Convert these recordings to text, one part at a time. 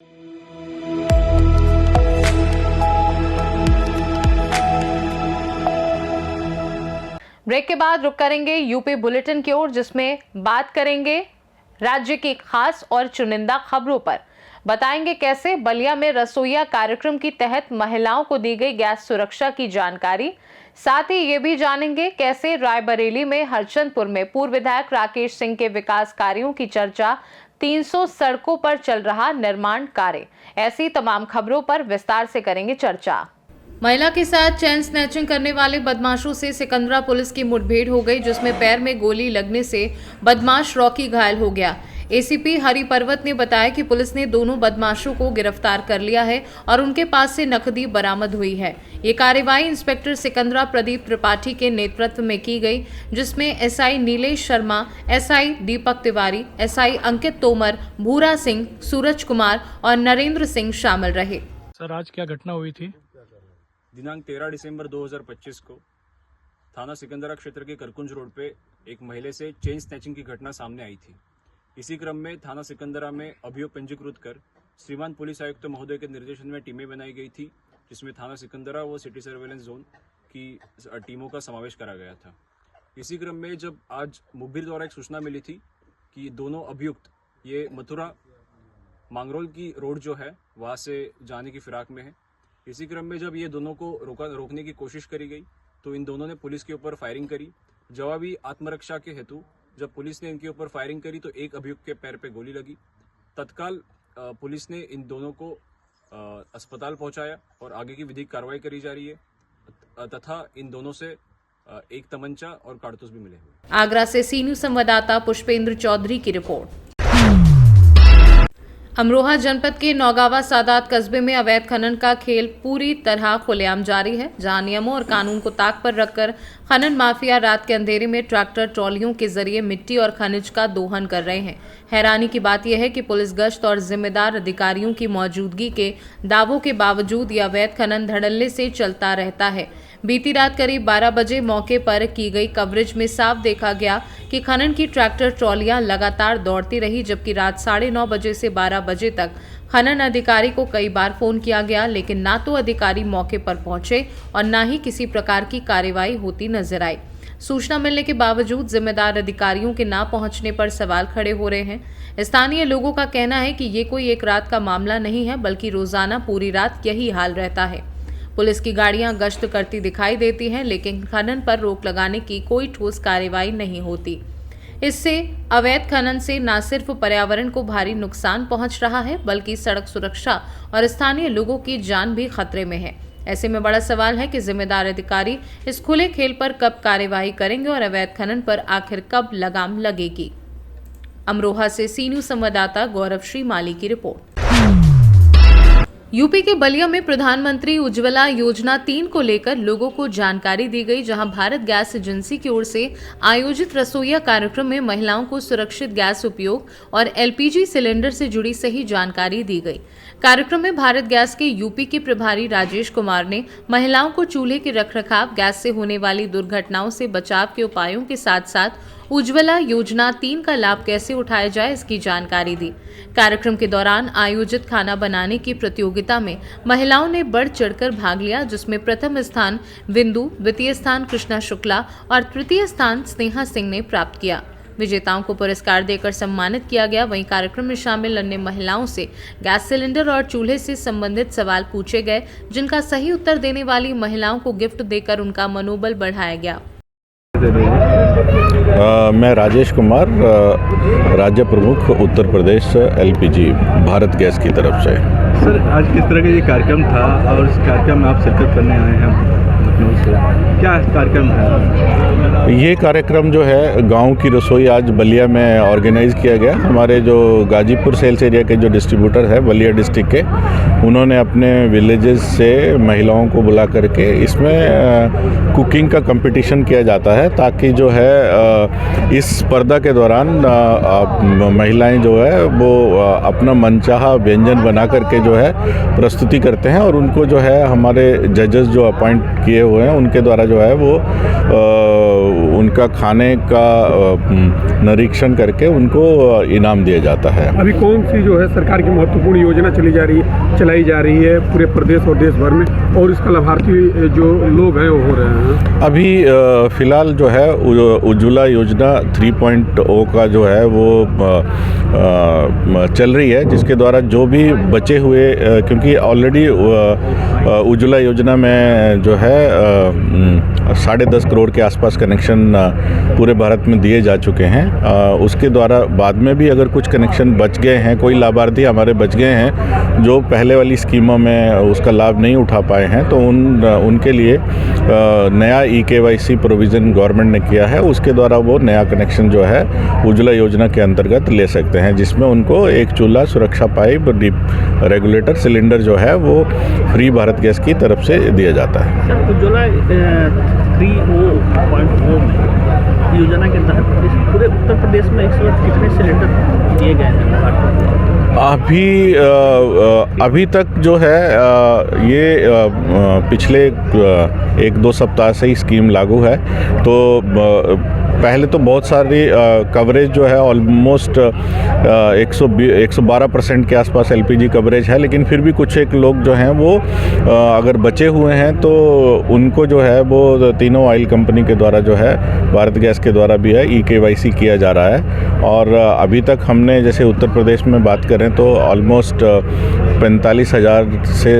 Break के बाद रुक करेंगे यूपी बुलेटिन की ओर, जिसमें बात करेंगे राज्य की खास और चुनिंदा खबरों पर। बताएंगे कैसे बलिया में रसोइया कार्यक्रम के तहत महिलाओं को दी गई गैस सुरक्षा की जानकारी। साथ ही ये भी जानेंगे कैसे रायबरेली में हरचंदपुर में पूर्व विधायक राकेश सिंह के विकास कार्यों की चर्चा, 300 सड़कों पर चल रहा निर्माण कार्य। ऐसी तमाम खबरों पर विस्तार से करेंगे चर्चा। महिला के साथ चेन स्नैचिंग करने वाले बदमाशों से सिकंदरा पुलिस की मुठभेड़ हो गई, जिसमें पैर में गोली लगने से बदमाश रॉकी घायल हो गया। एसीपी हरि पर्वत ने बताया कि पुलिस ने दोनों बदमाशों को गिरफ्तार कर लिया है और उनके पास से नकदी बरामद हुई है। ये कार्रवाई इंस्पेक्टर सिकंदरा प्रदीप त्रिपाठी के नेतृत्व में की गई, जिसमें SI Nilesh Sharma, SI Deepak Tiwari, SI अंकित तोमर, भूरा सिंह, सूरज कुमार और नरेंद्र सिंह शामिल रहे। सर, आज क्या घटना हुई थी? दिनांक 13 दिसंबर 2025 को थाना सिकंदरा क्षेत्र के करकुंज रोड पे एक महिला से चेन स्नैचिंग की घटना सामने आई थी। इसी क्रम में थाना सिकंदरा में अभियोग पंजीकृत कर श्रीमान पुलिस आयुक्त महोदय के निर्देशन में टीमें बनाई गई थी, जिसमें थाना सिकंदरा व सिटी सर्वेलेंस जोन की टीमों का समावेश करा गया था। इसी क्रम में जब आज मुखबिर द्वारा एक सूचना मिली थी कि दोनों अभियुक्त ये मथुरा मांगरोल की रोड जो है वहाँ से जाने की फिराक में है। इसी क्रम में जब ये दोनों को रोकने की कोशिश करी गई तो इन दोनों ने पुलिस के ऊपर फायरिंग करी। जवाबी आत्मरक्षा के हेतु जब पुलिस ने इनके ऊपर फायरिंग करी तो एक अभियुक्त के पैर पे गोली लगी। तत्काल पुलिस ने इन दोनों को अस्पताल पहुंचाया और आगे की विधिक कार्रवाई करी जा रही है तथा इन दोनों से एक तमंचा और कारतूस भी मिले हुए। आगरा से सी न्यूज संवाददाता पुष्पेंद्र चौधरी की रिपोर्ट। अमरोहा जनपद के नौगावा सादात कस्बे में अवैध खनन का खेल पूरी तरह खुलेआम जारी है, जहां नियमों और कानून को ताक पर रखकर खनन माफिया रात के अंधेरे में ट्रैक्टर ट्रॉलियों के जरिए मिट्टी और खनिज का दोहन कर रहे हैं। हैरानी की बात यह है कि पुलिस गश्त और जिम्मेदार अधिकारियों की मौजूदगी के दावों के बावजूद यह अवैध खनन धड़ल्ले से चलता रहता है। बीती रात करीब 12 बजे मौके पर की गई कवरेज में साफ देखा गया कि खनन की ट्रैक्टर ट्रॉलियां लगातार दौड़ती रही, जबकि रात 9:30 बजे से 12 बजे तक खनन अधिकारी को कई बार फोन किया गया, लेकिन ना तो अधिकारी मौके पर पहुंचे और ना ही किसी प्रकार की कार्रवाई होती नजर आई। सूचना मिलने के बावजूद जिम्मेदार अधिकारियों के ना पहुंचने पर सवाल खड़े हो रहे हैं। स्थानीय लोगों का कहना है कि ये कोई एक रात का मामला नहीं है, बल्कि रोजाना पूरी रात यही हाल रहता है। पुलिस की गाड़ियां गश्त करती दिखाई देती हैं, लेकिन खनन पर रोक लगाने की कोई ठोस कार्रवाई नहीं होती। इससे अवैध खनन से न सिर्फ पर्यावरण को भारी नुकसान पहुंच रहा है, बल्कि सड़क सुरक्षा और स्थानीय लोगों की जान भी खतरे में है। ऐसे में बड़ा सवाल है कि जिम्मेदार अधिकारी इस खुले खेल पर कब कार्रवाई करेंगे और अवैध खनन पर आखिर कब लगाम लगेगी। अमरोहा से सी न्यूज संवाददाता गौरव श्रीमाली की रिपोर्ट। यूपी के बलिया में प्रधानमंत्री उज्ज्वला योजना 3 को लेकर लोगों को जानकारी दी गई, जहां भारत गैस एजेंसी की ओर से आयोजित रसोइया कार्यक्रम में महिलाओं को सुरक्षित गैस उपयोग और एलपीजी सिलेंडर से जुड़ी सही जानकारी दी गई। कार्यक्रम में भारत गैस के यूपी के प्रभारी राजेश कुमार ने महिलाओं को चूल्हे के रखरखाव, गैस से होने वाली दुर्घटनाओं से बचाव के उपायों के साथ साथ उज्ज्वला योजना 3 का लाभ कैसे उठाया जाए इसकी जानकारी दी। कार्यक्रम के दौरान आयोजित खाना बनाने की प्रतियोगिता में महिलाओं ने बढ़ चढ़कर भाग लिया, जिसमें प्रथम स्थान बिंदु, द्वितीय स्थान कृष्णा शुक्ला और तृतीय स्थान स्नेहा सिंह ने प्राप्त किया। विजेताओं को पुरस्कार देकर सम्मानित किया गया। वहीं कार्यक्रम में शामिल अन्य महिलाओं से गैस सिलेंडर और चूल्हे से संबंधित सवाल पूछे गए, जिनका सही उत्तर देने वाली महिलाओं को गिफ्ट देकर उनका मनोबल बढ़ाया गया। मैं राजेश कुमार, राज्य प्रमुख उत्तर प्रदेश एलपीजी भारत गैस की तरफ से। सर, आज किस तरह का ये कार्यक्रम था और इस कार्यक्रम में आप शिरकत करने आए हैं लखनऊ से, क्या कार्यक्रम है? ये कार्यक्रम जो है गांव की रसोई आज बलिया में ऑर्गेनाइज किया गया। हमारे जो गाजीपुर सेल्स एरिया के जो डिस्ट्रीब्यूटर है बलिया डिस्ट्रिक्ट के, उन्होंने अपने विलेजेस से महिलाओं को बुला करके इसमें कुकिंग का कंपटीशन किया जाता है, ताकि जो है इस स्पर्धा के दौरान महिलाएं जो है वो अपना मनचाहा व्यंजन बना करके जो है प्रस्तुति करते हैं और उनको जो है हमारे जजेस जो अपॉइंट किए हुए हैं उनके द्वारा जो है वो उनका खाने का निरीक्षण करके उनको इनाम दिया जाता है। अभी कौन सी जो है सरकार की महत्वपूर्ण योजना चलाई जा रही है पूरे प्रदेश और देश भर में, और इसका लाभार्थी जो लोग हैं वो हो रहे हैं? अभी फ़िलहाल जो है उज्ज्वला योजना 3.0 का जो है वो चल रही है, जिसके द्वारा जो भी बचे हुए, क्योंकि ऑलरेडी उज्ज्वला योजना में जो है 10.5 करोड़ के आसपास कनेक्शन पूरे भारत में दिए जा चुके हैं। उसके द्वारा बाद में भी अगर कुछ कनेक्शन बच गए हैं, कोई लाभार्थी हमारे बच गए हैं जो पहले वाली स्कीमों में उसका लाभ नहीं उठा पाए हैं, तो उनके लिए नया EKYC प्रोविज़न गवर्नमेंट ने किया है। उसके द्वारा वो नया कनेक्शन जो है उज्ज्वला योजना के अंतर्गत ले सकते हैं, जिसमें उनको एक चूल्हा, सुरक्षा पाइप, रेगुलेटर, सिलेंडर जो है वो फ्री भारत गैस की तरफ से दिया जाता है। सर, उज्ज्वला 3.0 में योजना के तहत इस पूरे उत्तर प्रदेश में इस वक्त कितने सिलेंडर दिए गए हैं? अभी तक जो है ये पिछले 1-2 सप्ताह से ही स्कीम लागू है, तो पहले तो बहुत सारी कवरेज जो है ऑलमोस्ट 112% के आसपास LPG कवरेज है, लेकिन फिर भी कुछ एक लोग जो हैं वो अगर बचे हुए हैं तो उनको जो है वो तीनों ऑयल कंपनी के द्वारा जो है भारत गैस के द्वारा भी है EKYC किया जा रहा है। और अभी तक हमने जैसे उत्तर प्रदेश में बात करें तो ऑलमोस्ट 45,000 से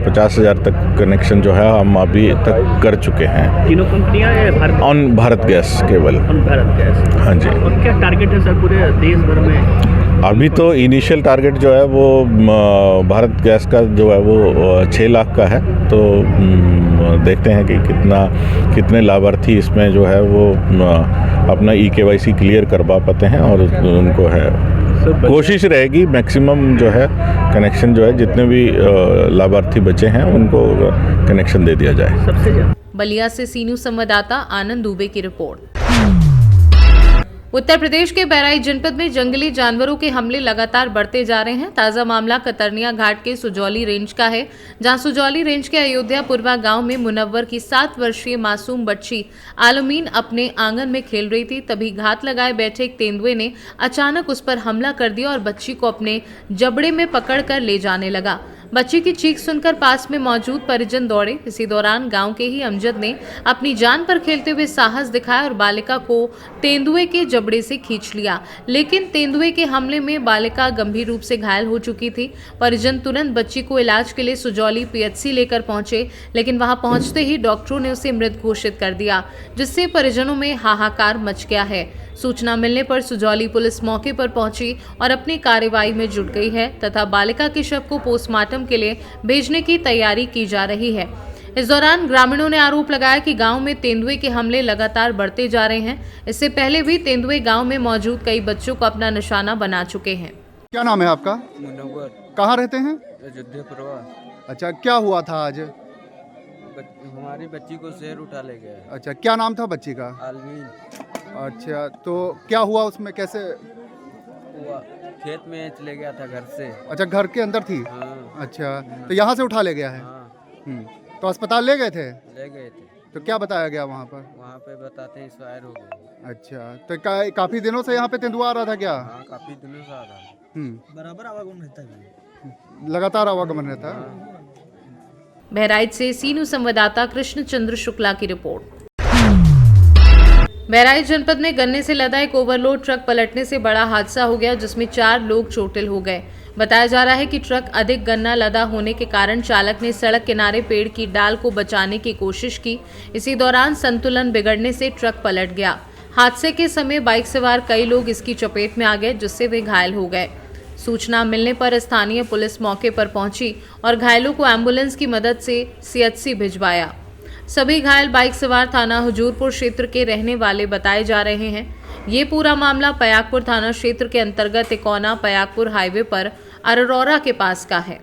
50,000 तक कनेक्शन जो है हम अभी तक कर चुके हैं। तीनों कंपनियां ऑन भारत गैस केवल। भारत गैस। हाँ जी। और क्या टारगेट है सर पूरे देश भर में? अभी तो इनिशियल टारगेट जो है वो भारत गैस का जो है वो 6 लाख का है, तो देखते हैं कि कितने लाभार्थी इसमें जो है वो अपना EKYC क्लियर करवा पाते हैं, और उनको है कोशिश रहेगी मैक्सिमम जो है कनेक्शन जो है जितने भी लाभार्थी बचे हैं उनको कनेक्शन दे दिया जाए। सबसे ज़्यादा बलिया से सी न्यूज़ संवाददाता आनंद दुबे की रिपोर्ट। उत्तर प्रदेश के बहराइच जनपद में जंगली जानवरों के हमले लगातार बढ़ते जा रहे हैं। ताजा मामला कतरनिया घाट के सुजौली रेंज का है, जहां सुजौली रेंज के अयोध्यापुरवा गांव में मुनव्वर की 7 वर्षीय मासूम बच्ची आलमीन अपने आंगन में खेल रही थी। तभी घात लगाए बैठे एक तेंदुए ने अचानक उस पर हमला कर दिया और बच्ची को अपने जबड़े में पकड़कर ले जाने लगा। बच्ची की चीख सुनकर पास में मौजूद परिजन दौड़े। इसी दौरान गांव के ही अमजद ने अपनी जान पर खेलते हुए साहस दिखाया और बालिका को तेंदुए के जबड़े से खींच लिया, लेकिन तेंदुए के हमले में बालिका गंभीर रूप से घायल हो चुकी थी। परिजन तुरंत बच्ची को इलाज के लिए सुजौली PHC लेकर पहुंचे, लेकिन वहां पहुंचते ही डॉक्टरों ने उसे मृत घोषित कर दिया, जिससे परिजनों में हाहाकार मच गया है। सूचना मिलने पर सुजौली पुलिस मौके पर पहुंची और अपनी कार्रवाई में जुट गई है तथा बालिका के शव को पोस्टमार्टम के लिए भेजने की तैयारी की जा रही है। इस दौरान ग्रामीणों ने आरोप लगाया कि गांव में तेंदुए के हमले लगातार बढ़ते जा रहे हैं। इससे पहले भी तेंदुए गांव में मौजूद कई बच्चों को अपना निशाना बना चुके हैं। क्या नाम है आपका? मुनव्वर। कहाँ रहते हैं? अयोध्यापुरवा। अच्छा, क्या हुआ था आज? हमारी बच्ची को शेर उठा ले गया। अच्छा, क्या नाम था बच्ची का? आलमीन। अच्छा, तो क्या हुआ उसमें, कैसे हुआ? खेत में चले गया था घर से। अच्छा, घर के अंदर थी? हाँ। अच्छा, तो यहाँ से उठा ले गया है? हाँ। तो अस्पताल ले गए थे? ले गए थे। तो क्या बताया गया वहाँ पर? वहाँ पे बताते हैं एक्सपायर हो गए। अच्छा, तो काफ़ी दिनों से यहाँ पे तेंदुआ आ रहा था क्या? हाँ, काफी दिनों से आ रहा है। बराबर आवागमन रहता है, लगातार आवागमन रहता है। बहराइच से सी न्यूज़ संवाददाता कृष्ण चंद्र शुक्ला की रिपोर्ट। बहराइच जनपद में गन्ने से लदा एक ओवरलोड ट्रक पलटने से बड़ा हादसा हो गया, जिसमें 4 लोग चोटिल हो गए। बताया जा रहा है कि ट्रक अधिक गन्ना लदा होने के कारण चालक ने सड़क किनारे पेड़ की डाल को बचाने की कोशिश की। इसी दौरान संतुलन बिगड़ने से ट्रक पलट गया। हादसे के समय बाइक सवार कई लोग इसकी चपेट में आ गए, जिससे वे घायल हो गए। सूचना मिलने पर स्थानीय पुलिस मौके पर पहुंची और घायलों को एम्बुलेंस की मदद से CHC भिजवाया। सभी घायल बाइक सवार थाना हुजूरपुर क्षेत्र के रहने वाले बताए जा रहे हैं। ये पूरा मामला पयागपुर थाना क्षेत्र के अंतर्गत इकौना पयागपुर हाईवे पर अरोरा के पास का है।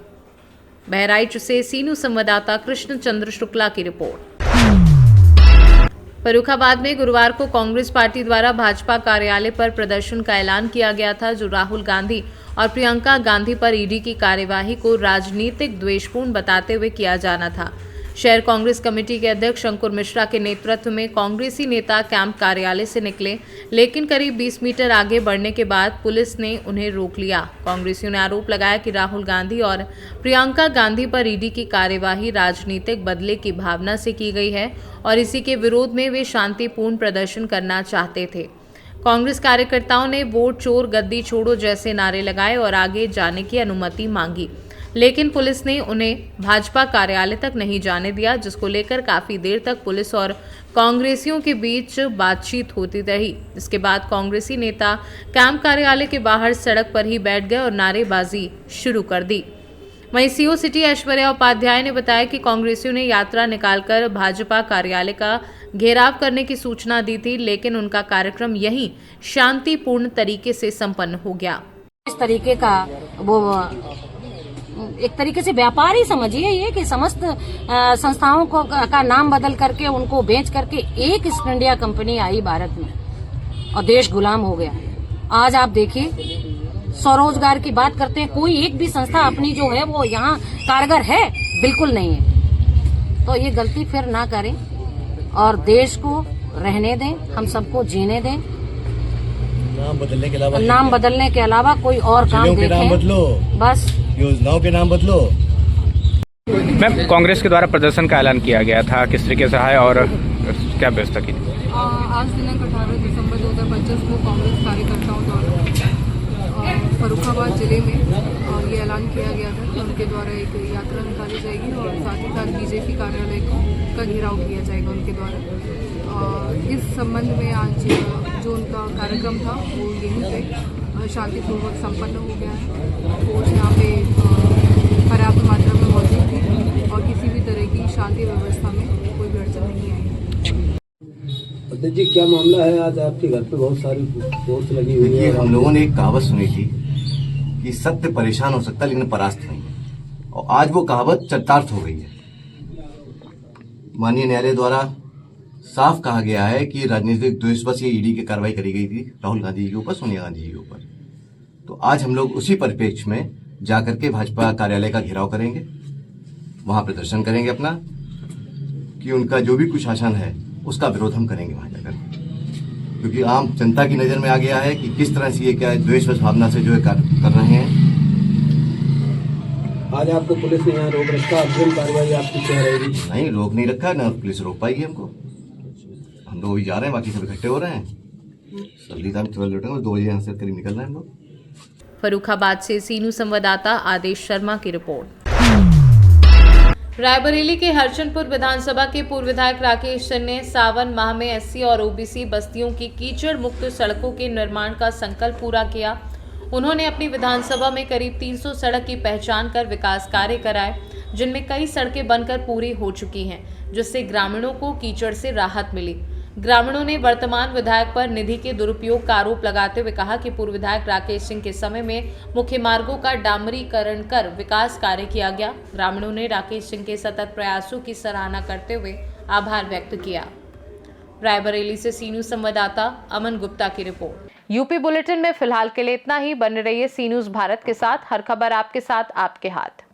बहराइच से सी न्यूज़ संवाददाता कृष्ण चंद्र शुक्ला की रिपोर्ट। फर्रुखाबाद में गुरुवार को कांग्रेस पार्टी द्वारा भाजपा कार्यालय पर प्रदर्शन का ऐलान किया गया था, जो राहुल गांधी और प्रियंका गांधी पर ईडी की कार्यवाही को राजनीतिक द्वेषपूर्ण बताते हुए किया जाना था। शहर कांग्रेस कमेटी के अध्यक्ष अंकुर मिश्रा के नेतृत्व में कांग्रेसी नेता कैंप कार्यालय से निकले, लेकिन करीब 20 मीटर आगे बढ़ने के बाद पुलिस ने उन्हें रोक लिया। कांग्रेसियों ने आरोप लगाया कि राहुल गांधी और प्रियंका गांधी पर ईडी की कार्यवाही राजनीतिक बदले की भावना से की गई है और इसी के विरोध में वे शांतिपूर्ण प्रदर्शन करना चाहते थे। कांग्रेस कार्यकर्ताओं ने वोट चोर गद्दी छोड़ो जैसे नारे लगाए और आगे जाने की अनुमति मांगी, लेकिन पुलिस ने उन्हें भाजपा कार्यालय तक नहीं जाने दिया, जिसको लेकर काफी देर तक पुलिस और कांग्रेसियों के बीच बातचीत होती रही। इसके बाद कांग्रेसी नेता कैंप कार्यालय के बाहर सड़क पर ही बैठ गए और नारेबाजी शुरू कर दी। वहीं सीओ सिटी ऐश्वर्या उपाध्याय ने बताया कि कांग्रेसियों ने यात्रा निकालकर भाजपा कार्यालय का घेराव करने की सूचना दी थी, लेकिन उनका कार्यक्रम यहीं शांतिपूर्ण तरीके से संपन्न हो गया। इस तरीके का वो एक तरीके से व्यापार ही समझिए ये कि समस्त संस्थाओं को का नाम बदल करके उनको बेच करके एक ईस्ट इंडिया कंपनी आई भारत में और देश गुलाम हो गया। आज आप देखिए स्वरोजगार की बात करते हैं, कोई एक भी संस्था अपनी जो है वो यहाँ कारगर है, बिल्कुल नहीं है। तो ये गलती फिर ना करें और देश को रहने दें, हम सबको जीने दें। नाम बदलने के अलावा कोई और काम देखें, बस योजनाओं के नाम बदलो। मैम, कांग्रेस के द्वारा प्रदर्शन का ऐलान किया गया था, किस तरीके से है और क्या व्यवस्था की? आज दिनांक 18 दिसंबर 2025 को कांग्रेस कार्यकर्ताओं द्वारा फर्रुखाबाद जिले में ये ऐलान किया गया था कि उनके द्वारा एक यात्रा निकाली जाएगी और साथ ही साथ बीजेपी कार्यालय का घेराव किया जाएगा उनके द्वारा। इस संबंध में आज जो उनका कार्यक्रम था वो यहीं पे शांतिपूर्वक संपन्न हो गया है। फोर्स यहाँ पे पर्याप्त मात्रा में मौजूद थी और किसी भी तरह की शांति व्यवस्था में कोई भी अड़चन नहीं आई। अध्यक्ष जी, क्या मामला है? आज आपके घर पे बहुत सारी फोर्स लगी हुई है। हम लोगों ने एक कहावत सुनी थी कि सत्य परेशान हो सकता है लेकिन परास्त नहीं, और आज वो कहावत चरितार्थ हो गई है। माननीय न्यायालय द्वारा साफ कहा गया है कि राजनीतिक द्वेषवश ये ईडी की कार्रवाई करी गई थी राहुल गांधी जी के ऊपर, सोनिया गांधी जी के ऊपर। तो आज हम लोग उसी परिप्रेक्ष्य में जाकर के भाजपा कार्यालय का घेराव करेंगे, वहां प्रदर्शन करेंगे अपना, कि उनका जो भी कुछ शासन है उसका विरोध हम करेंगे वहां जाकर, क्योंकि आम जनता की नजर में आ गया है कि किस तरह से ये क्या द्वेषवश भावना से जो है कर रहे हैं। आज आपको पुलिस ने यहाँ रोक रखा, अग्रिम कार्रवाई आपकी क्या रहेगी? नहीं, रोक नहीं रखा, न पुलिस रोक पाएगी हमको। हम लोग जा रहे हैं, बाकी सब इकट्ठे हो रहे हैं, जल्दी टाइम 12 लौटेंगे, 2 बजे यहाँ से करीब निकल रहे हैं हम लोग। फर्रुखाबाद से सीनू संवाददाता आदेश शर्मा की रिपोर्ट। रायबरेली के हरचंदपुर विधानसभा के पूर्व विधायक राकेश सिंह ने सावन माह में एससी और ओबीसी बस्तियों की कीचड़ मुक्त सड़कों के निर्माण का संकल्प पूरा किया। उन्होंने अपनी विधानसभा में करीब 300 सड़क की पहचान कर विकास कार्य कराए, जिनमें कई सड़कें बनकर पूरी हो चुकी हैं, जिससे ग्रामीणों को कीचड़ से राहत मिली। ग्रामीणों ने वर्तमान विधायक पर निधि के दुरुपयोग का आरोप लगाते हुए कहा कि पूर्व विधायक राकेश सिंह के समय में मुख्य मार्गों का डामरीकरण कर विकास कार्य किया गया। ग्रामीणों ने राकेश सिंह के सतत प्रयासों की सराहना करते हुए आभार व्यक्त किया। रायबरेली से सीनू संवाददाता अमन गुप्ता की रिपोर्ट। यूपी बुलेटिन में फिलहाल के लिए इतना ही। बने रहिए सी न्यूज़ भारत के साथ, हर खबर आपके साथ, आपके हाथ।